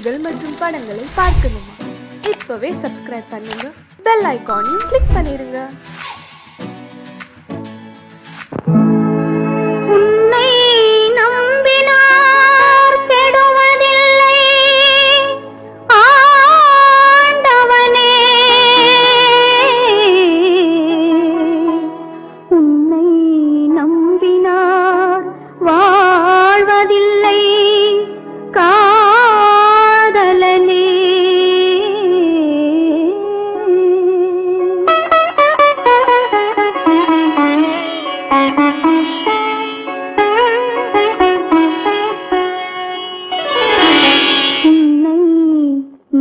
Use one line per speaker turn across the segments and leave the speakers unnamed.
நிகழ்ச்சிகள் மற்றும் படங்களை பார்க்கணுமா? இப்பவே சப்ஸ்கிரைப் பண்ணுங்க, பெல் ஐகானையும் கிளிக் பண்ணிருங்க.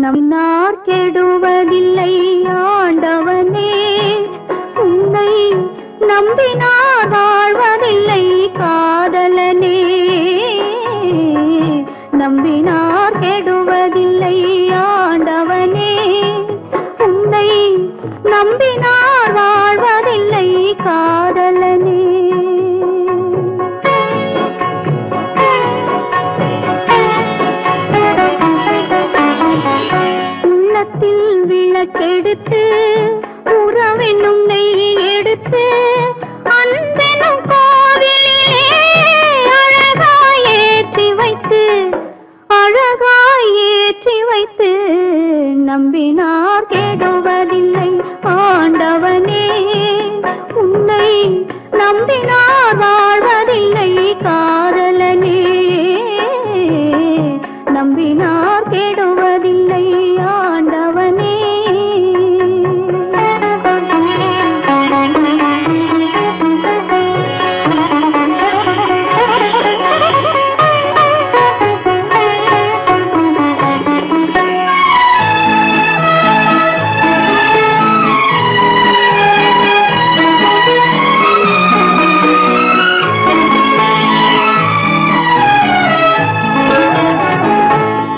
நம்பினார் கெடுவதில்லை ஆண்டவனே, உன்னை நம்பினார் வாழ்வதில்லை காதலனே. நம்பினார் கெடுவதில்லை ஆண்டவனே, உன்னை நம்பினார் வாழ்வதில்லை காதலனே. விளக்கெடுத்து உறவென்னும் நெய் எடுத்து அன்பெனும் கோவிலே அழகாய் ஏற்றி வைத்து நம்பினார் கெடுவதில்லை ஆண்டவனே, உன்னை நம்பினார் வாழ்வதில்லை காதலனே. நம்பினார் கெடுவதில்லை ஆண்டவனே.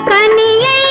கனியை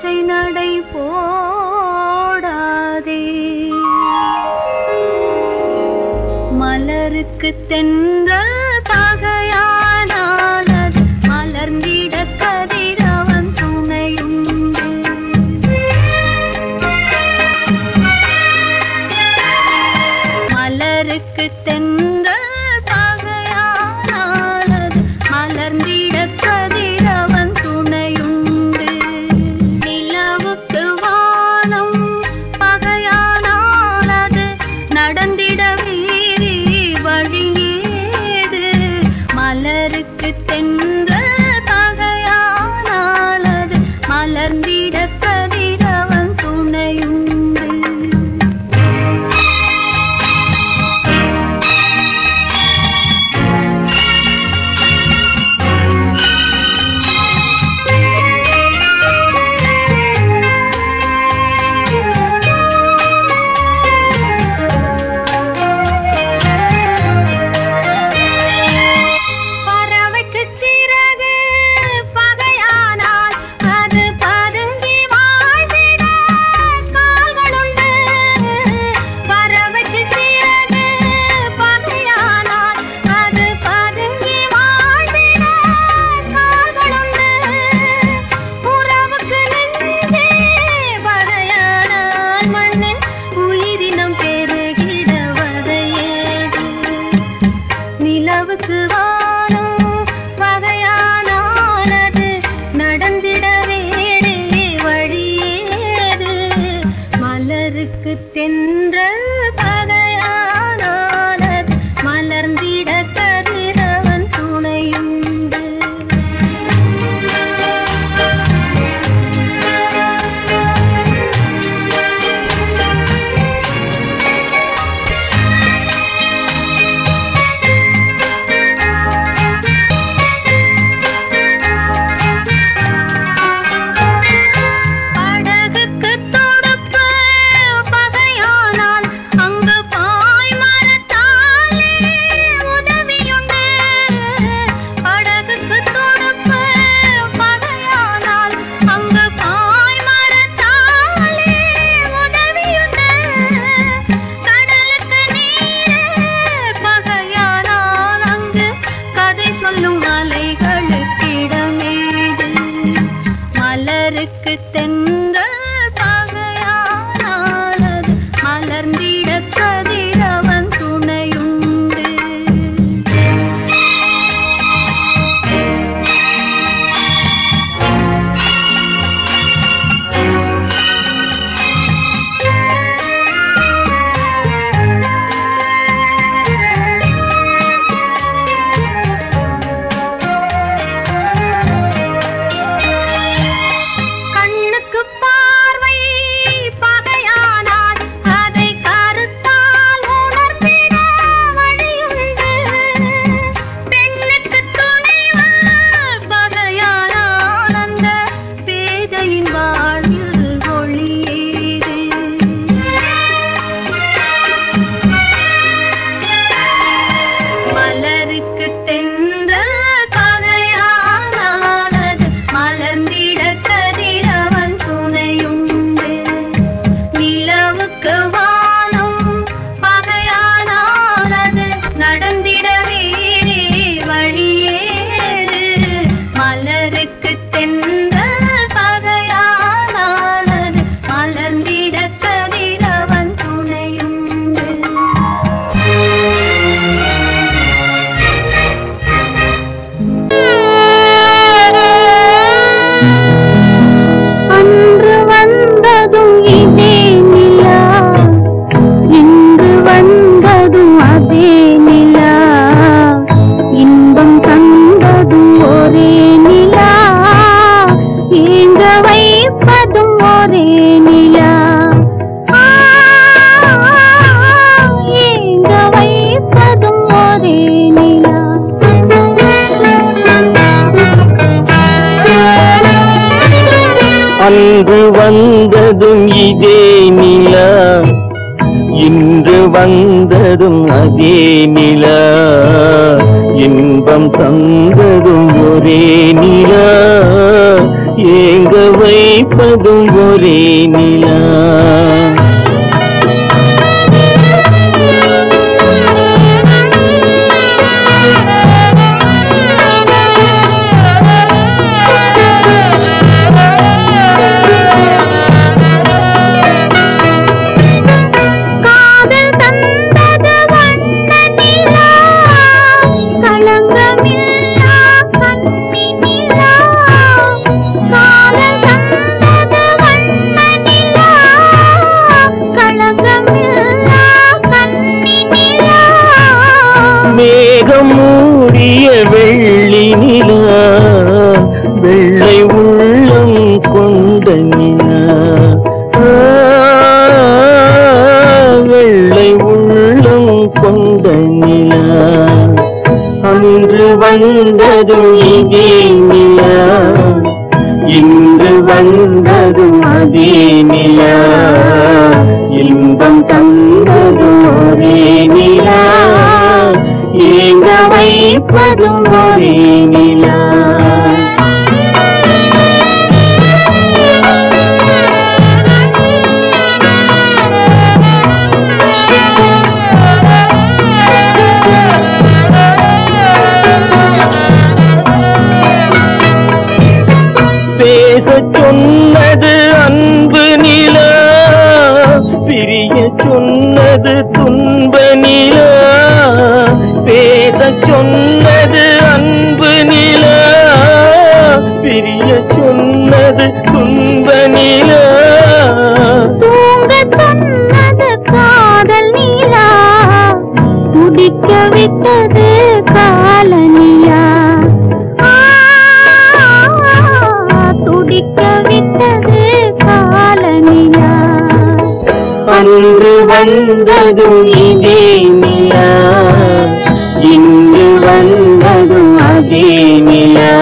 ஆசை நடை போடாதே மலருக்கு தென்றல் தகையானால் மலர்ந்திட கதிரவன் துணையுண்டு மலருக்கு தென்றல் தகையானால் மலர்ந்திட கதிரவன் துணையுண்டு நிலவுக்கு வானம் பகையானால் அது நடந்திட வீரி வழியேது மலருக்கு தென்றல் தகையானால் அது மலர்ந்திட கதிரவன் துணையுண்டு நிலவுக்கு வானம் பகையானால் அது நடந்திட வேறே வழியேது மலருக்கு தென்றல் பகையானால் அது மலர்ந்திட கதிரவன் துணையுண்டு மலருக்கு தென்றல் பகையானால் அது மலர்ந்திட கதிரவன் துணையுண்டு மலருக்கு தென்றல் பகையானால் அது மலர்ந்திட கதிரவன் துணையுண்டு நிலவுக்கு வானம் பகையானால் அது நடந்திட வேறே வழியேது மலருக்கு தென்றல் பகையானால் அது மலர்ந்திட கதிரவன் துணையுண்டு அன்று வந்ததும் இதே நிலா இன்று வந்ததும் அதே நிலா இன்பம் தந்ததும் ஒரே நிலா ஏங்க வைப்பதும் ஒரே நிலா ஏங்க வைப்பதும் ஒரே நிலா அன்று வந்ததும் இதே நிலா
இன்று வந்ததும் அதே நிலா, இன்பம் தந்ததும் ஒரே நிலா, ஏங்க வைப்பதும் ஒரே நிலா. மேகம் மூடிய வெள்ளி நிலா, வெள்ளை உள்ளம் கொண்ட நிலா, வெள்ளை உள்ளம் கொண்ட நிலா. அன்று வந்ததும் இதே நிலா, இன்று வந்ததும் அதே நிலா, இன்பம் தந்ததும் ஒரே நிலா, ஏங்க வைப்பதும் ஒரே நிலா. பேசச் சொன்னது அன்பு நிலா, பிரிய சொன்னது துன்ப நிலா. பேசச் சொன்னது அன்பு நிலா, பிரிய சொன்னது துன்ப நிலா.
தூங்க சொன்னது காதல் நிலா, துடிக்க விட்டது கால நிலா, துடிக்க விட்டது கால நிலா.
அன்று வந்ததும் இதே நிலா, இன்று வந்ததும் அதே நிலா,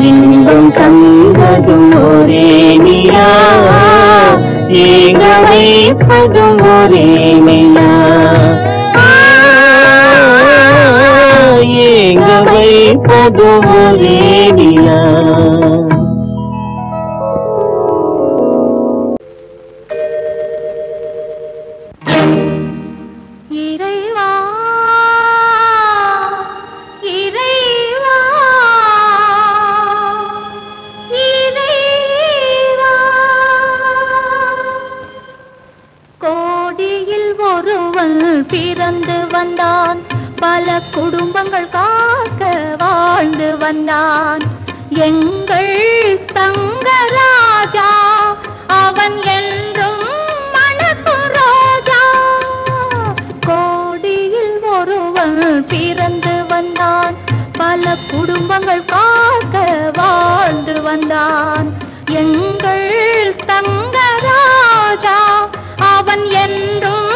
இன்பம் தந்ததும் ஒரே நிலா, ஏங்க வைப்பதும் ஒரே நிலா, ஏங்க வைப்பதும் ஒரே நிலா.
பிறந்து வந்தான், பல குடும்பங்கள் காக்க வாழ்ந்து வந்தான். எங்கள் தங்கராஜா அவன் என்றும் மனசு ரோஜா. கோடியில் ஒருவன் பிறந்து வந்தான், பல குடும்பங்கள் காக்க வாழ்ந்து வந்தான். எங்கள் தங்கராஜா அவன் என்றும்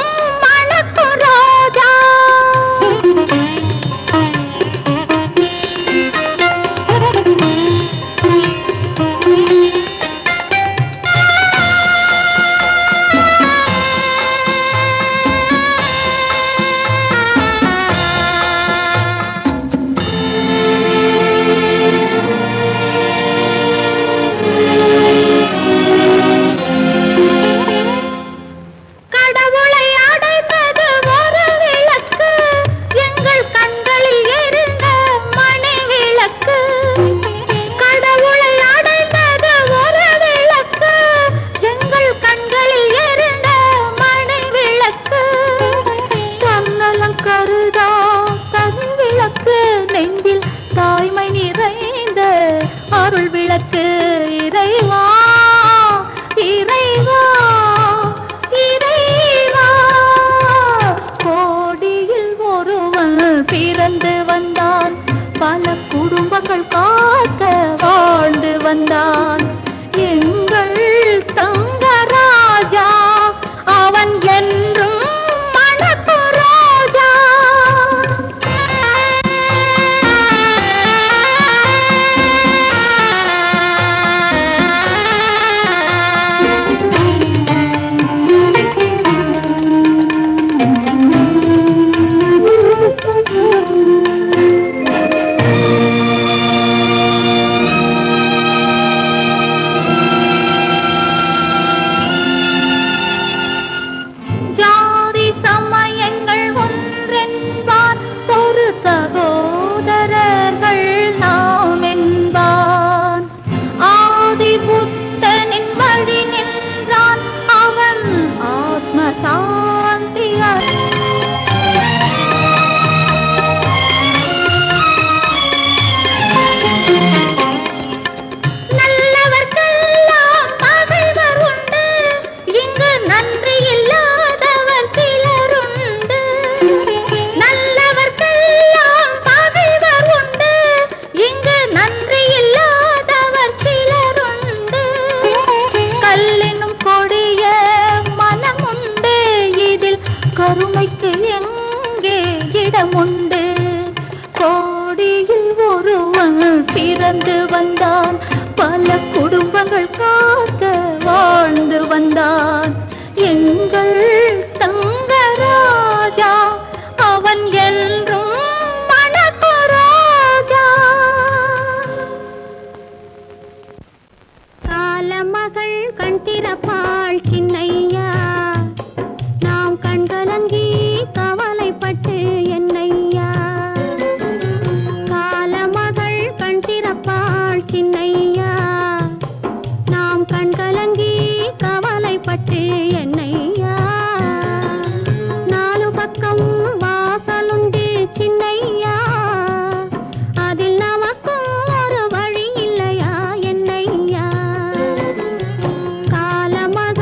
புத்தனின் வழி நின்றான் அவன் ஆத்ம சாந்தி நல்லவர்க்கெல்லாம் பகைவர் உண்டு இங்கு நன்றி இல்லாதவர் சிலருண்டு நல்லவர்க்கெல்லாம் பகைவர் உண்டு இங்கு நன்றி இல்லாதவர் சிலருண்டு கல்லினும் கொடிய மனமுண்டு இதில் கருணைக்கு எங்கே இடமுண்டு கோடியில் ஒருவன் பிறந்து வந்தான் பல குடும்பங்கள் காக்க வாழ்ந்து வந்தான் எங்கள் தங்கராஜா அவன் என்றும் மணக்கராஜா காலமகள் கண் திறப்பாள் சின்னையா நாம் கண்கலங்கி கவலைப்பட்டு என்னையா காலமகள் கண் திறப்பாள் சின்னையா நாம் கண்கலங்கி கவலைப்பட்டு என்னையா நாலு பக்கம் வாசலுண்டு சின்னையா அதில் நமக்கும் ஒரு வழி இல்லையா என்னையா காலமகள்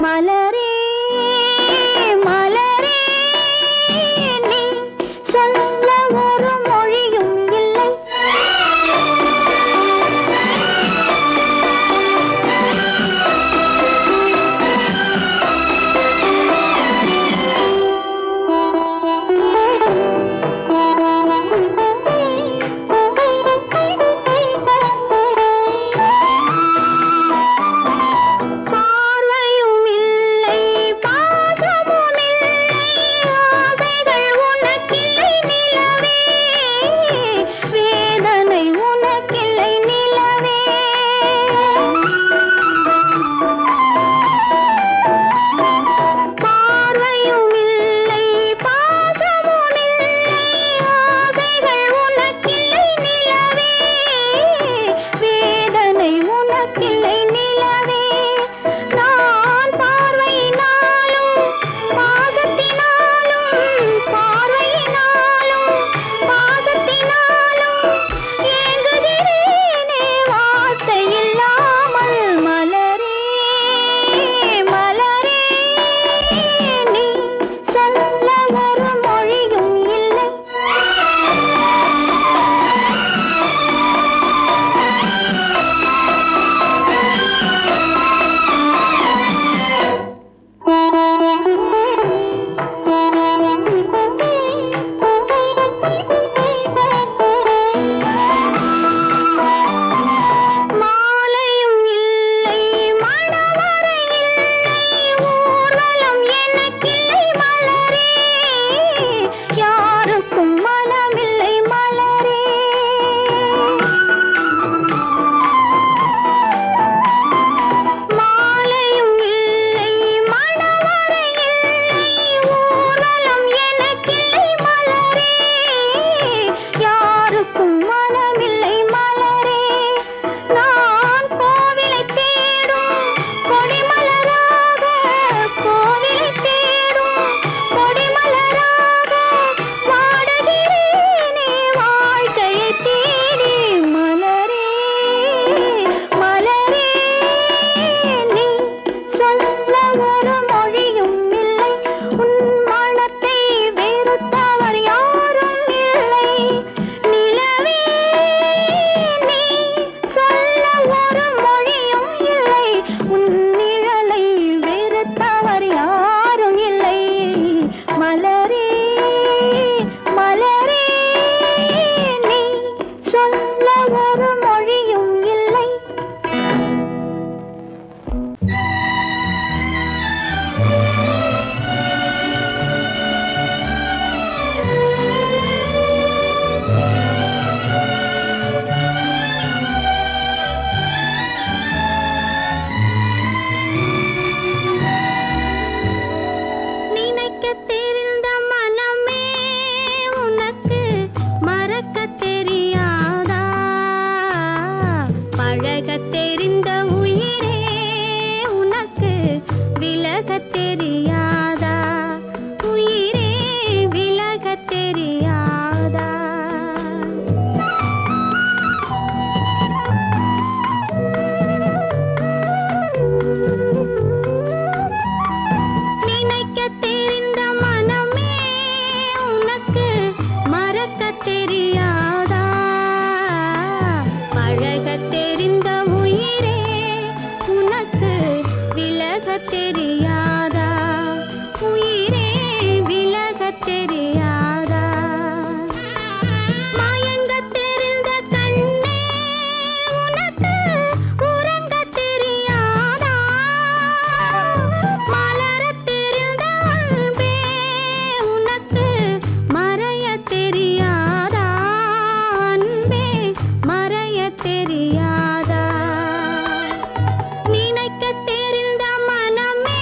மலரே மலரே நீ சொல்ல ஒரு மொழியும் இல்லை. தெரியாதா நினைக்க தெரிந்த மனமே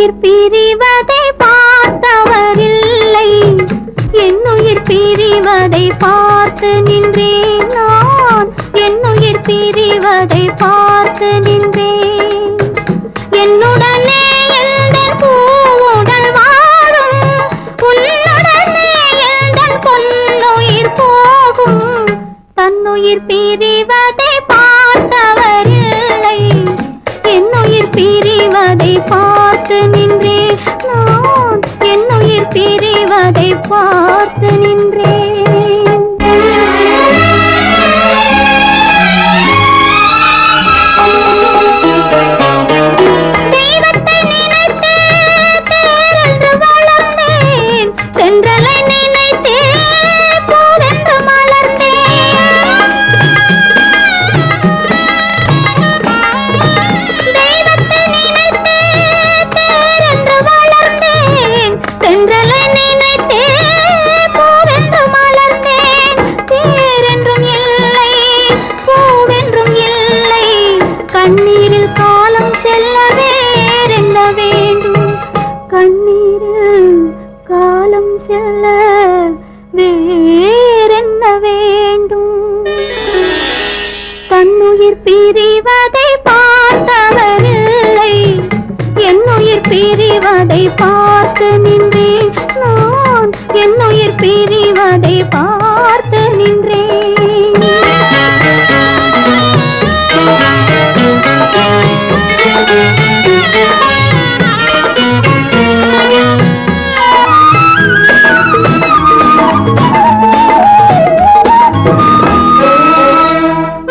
என்னுயிர் பிரிவதை பார்த்தவரில்லை, என்னுயிர் பிரிவதை பார்த்து நின்றேன் நான், என்னுயிர் பிரிவதை பார்த்து நின்றேன். என்னுடனே எந்தன் பூவுடல் வாழும், உன்னுடனே எந்தன் பொன்னுயிர் போகும். தன்னுயிர் பிரிவதை பார்த்தவரில்லை, என்னுயிர் பிரிவதை பார்த்து நின்றேன் நான், என்னுயிர் பிரிவதை பார்த்து நின்றேன். தெய்வத்தை நினைத்தே தேரென்று வளர்ந்தேன், தென்றலை நினைத்தே பூவென்று மலர்ந்தேன். தெய்வத்தை நினைத்தே தேரென்று வளர்ந்தேன், தென்றலை நினைத்தே பூவென்று மலர்ந்தேன். தேரென்றும் இல்லை, பூவென்றும் இல்லை, கண்ணீரில் காலம் செல்ல வேறென்ன வேண்டும், கண்ணீரில் காலம் செல்ல வேறென்ன வேண்டும். தன்னுயிர் பிரிவதை பார்த்தவரில்லை, என்னுயிர் பிரிவதை பார்த்து நின்றேன் நான், என்னுயிர் பிரிவதை பார்த்து நின்றேன்.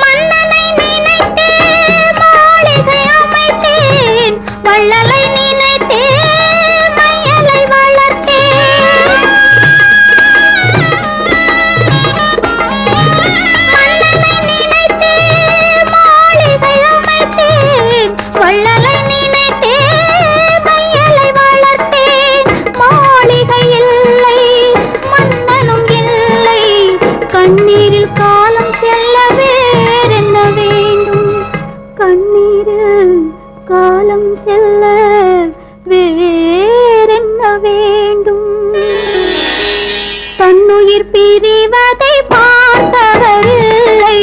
மன்னனை நினைத்தே மாளிகை அமைத்தேன், வள்ளலை நினைத்தே மையலை வளர்த்தேன். மன்னனை நினைத்தே மாளிகை அமைத்தேன், வள்ளலை நினைத்தே மையலை வளர்த்தேன். மாளிகை இல்லை, மன்னனும் இல்லை, கண்ணீரில் காலம் செல்ல வேறென்ன வேண்டும், கண்ணீரில் காலம் செல்ல வேறென்ன வேண்டும். தன்னுயிர் பிரிவதை பார்த்தவரில்லை,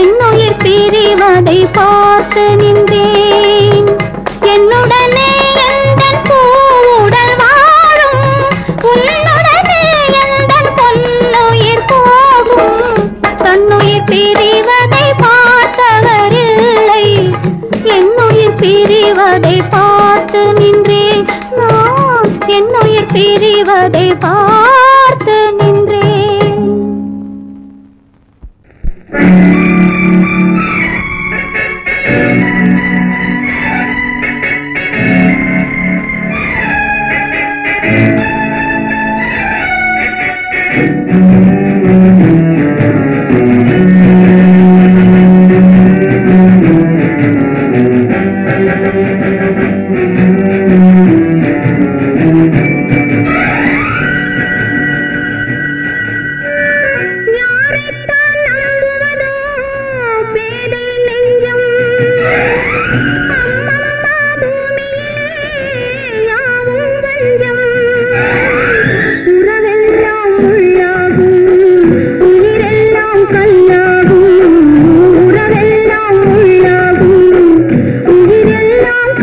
என்னுயிர் பிரிவதை பார்த்து நின்றேன். என்னுடனே எந்தன் பூவுடல் வாழும், உன்னுடனே எந்தன் பொன்னுயிர் போகும். தன்னுயிர் பிரிவதை பார்த்தவரில்லை, என்னுயிர் பிரிவதை பார்த்து நின்றேன் நான், என்னுயிர் பிரிவதை பார்த்து நின்றேன். உயிரெல்லாம்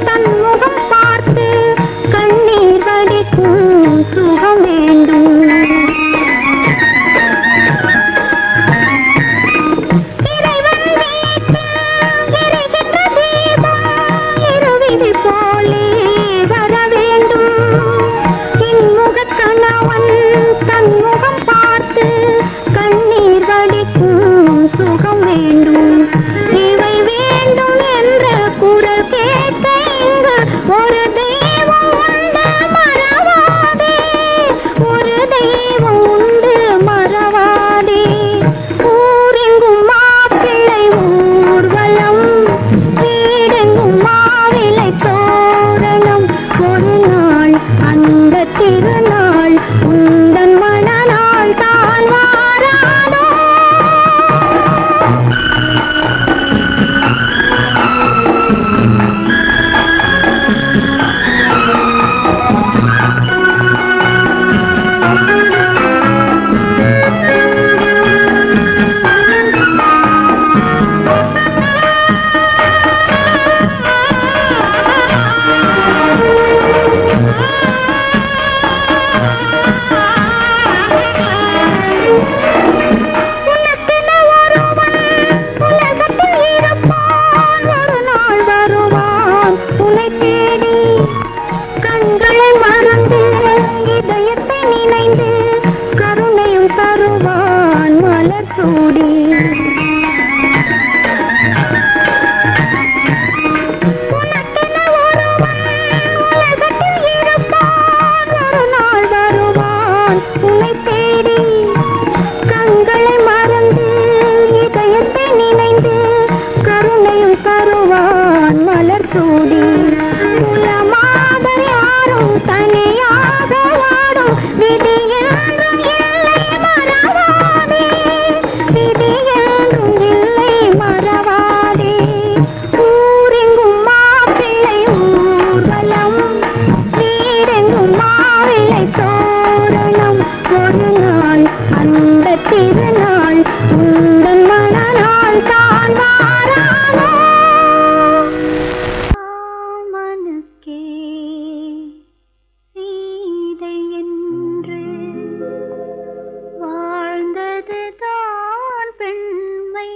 தன்முகம் பார்த்து கண்ணீர் வடிக்கும் சுகம் வேண்டும். இறைவன் வீட்டில் எரிகின்ற தீபம் இருவிழி போலே வர வேண்டும். இன்முகக் கணவன் தன்முகம் பார்த்து கண்ணீர் வடிக்கும் சுகம் வேண்டும். இவை வேண்டும் என்ற குரல் கேட்க இங்கு ஒரு தெய்வம் உண்டு மறவாதே, ஒரு தெய்வம் உண்டு மறவாதே. ஊரெங்கும் மாப்பிள்ளை ஊர்வலம், வீடெங்கும் மாவிலை தோரணம். ஒரு நாள் அந்த திருநாள் உந்தன் மனநாள் தான் வாராதோ. உனக்கென ஒருவன் உலகத்தில் இருப்பான், ஒரு நாள் வருவான் உன்னை தேடி. கண்களை மறந்து இதயத்தை நினைந்து கருணையும் தருவான் மலர் சூடி. உனக்கென ஒருவன் உலகத்தில் இருப்பான், ஒரு நாள் வருவான் உன்னை தேடி. கண்களை மறந்து இதயத்தை நினைந்து கருணையும் தருவான் மலர் சூடி. குலமாக யாரும் தனியாக வாடும் விதி என்றும் இல்லை மறவாதே, விதி என்றும் இல்லை மறவாதே. ஊரெங்கும் மாப்பிள்ளை ஊர்வலம், வீடெங்கும் மாவிலை தோரணம். ஒரு நாள் அந்த திருநாள் உந்தன் மனநாள் தான் வாராதோ. ராமனுக்கே சீதை என்று வாழ்ந்தது தான் பெண்மை.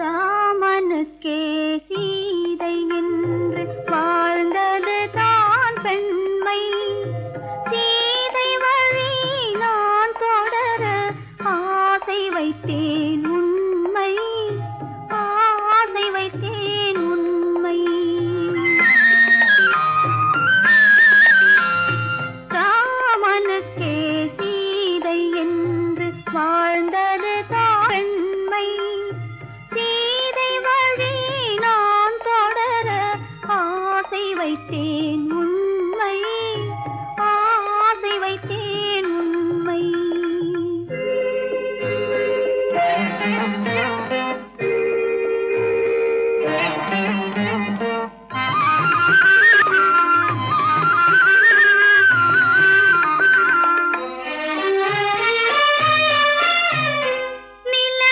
ராமனுக்கே சீதை என்று வாழ்ந்தது தான் பெண்மை. சீதை வழி நான் தொடர ஆசை வைத்தேன் உண்மை, ஆசை வைத்தேன் உண்மை. ராமனுக்கே சீதை என்று வாழ்ந்தது தான் பெண்மை. சீதை வழி நான் தொடர ஆசை வைத்தேன் உண்மை, ஆசை வைத்தேன் உண்மை.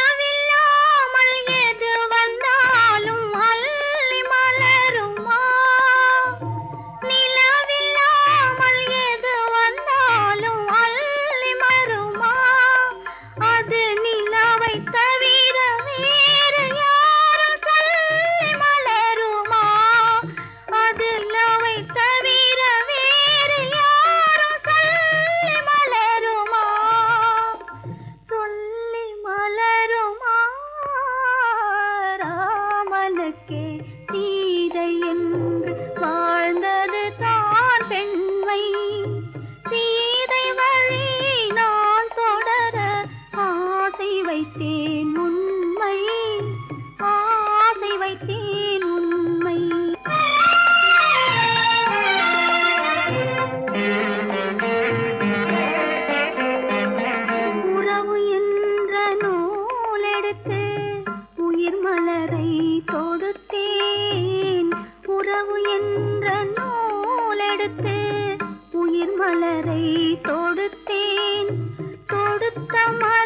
நிலவில்லாமல் எது வந்தாலும் அள்ளி மலருமா, நிலவில்லாமல் எது வந்தாலும் அள்ளி மலருமா. அது நிலவை தவிர வேறு யாரும் சொல்லி மலருமா, அது நிலவை தவிர வேறு யாரும் சொல்லி மலருமா, சொல்லி மலருமா. ராமனுக்கே சீதை என்று வாழ்ந்தது தான் பெண்மை. சீதை வழி நான் தொடர ஆசை வைத்தேன் உண்மை, ஆசை வைத்தேன் உண்மை. உறவு என்ற நூலெடுத்து உயிர் மலரை தொடுத்தேன். உறவு என்ற நூலெடுத்து உயிர் மலரை தொடுத்தேன். தொடுத்த மலர்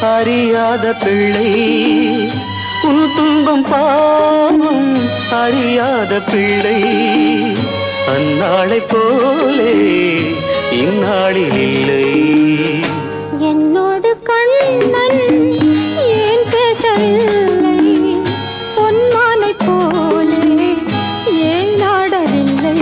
அறியாத பிள்ளை உன் துன்பம் பாவம் அறியாத பிள்ளை அந்நாளைப் போலே இந்நாளில் இல்லை.
என்னோடு கண்ணன் ஏன் பேசவில்லை, பொன்மானை போலே ஏன் நாடவில்லை.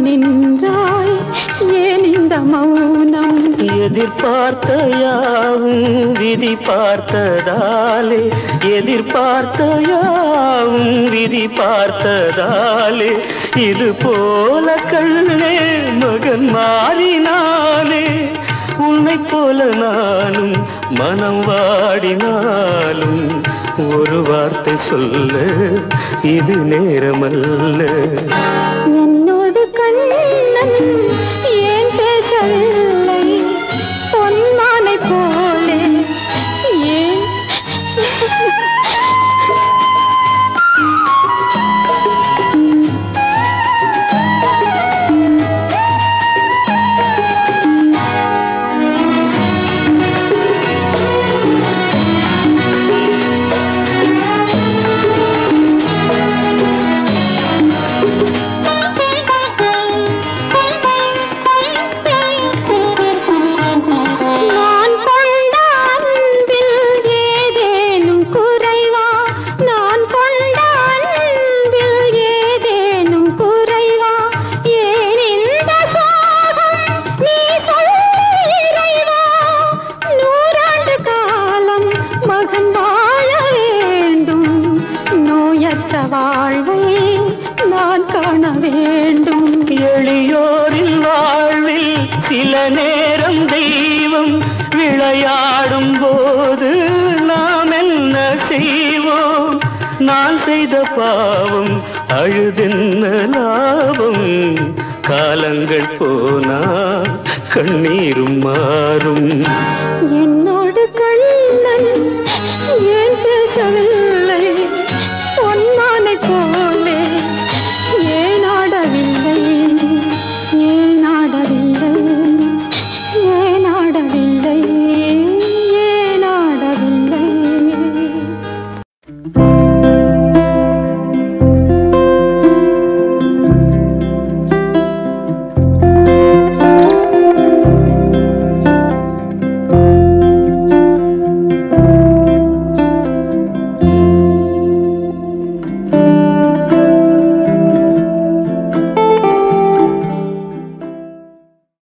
நின்றாய் ஏன் இந்த மௌனம்?
எதிர்பார்த்த யாவும் விதி பார்த்ததாலே, எதிர்பார்த்த யாவும் விதி பார்த்ததாலே, இது போல கண்ணே மகன் மாறினானே. உன்னை போல நானும் மனம் வாடினாலும் ஒரு வார்த்தை சொல்ல இது நேரமல்ல.
என்னோடு கண்ணன் ஏன் பேசவில்லை, பொன்மானை போலே ஏன்? வாழ்வை நான் காண வேண்டும்.
எளியோரின் வாழ்வில் சில நேரம் தெய்வம் விளையாடும் போது நாம் என்ன செய்வோம்? நான் செய்த பாவம் அழுதென்ன லாபம்? காலங்கள் போனா கண்ணீரும் மாறும்.
என்னோடு கண்ணன் ஏன் பேசவில்லை?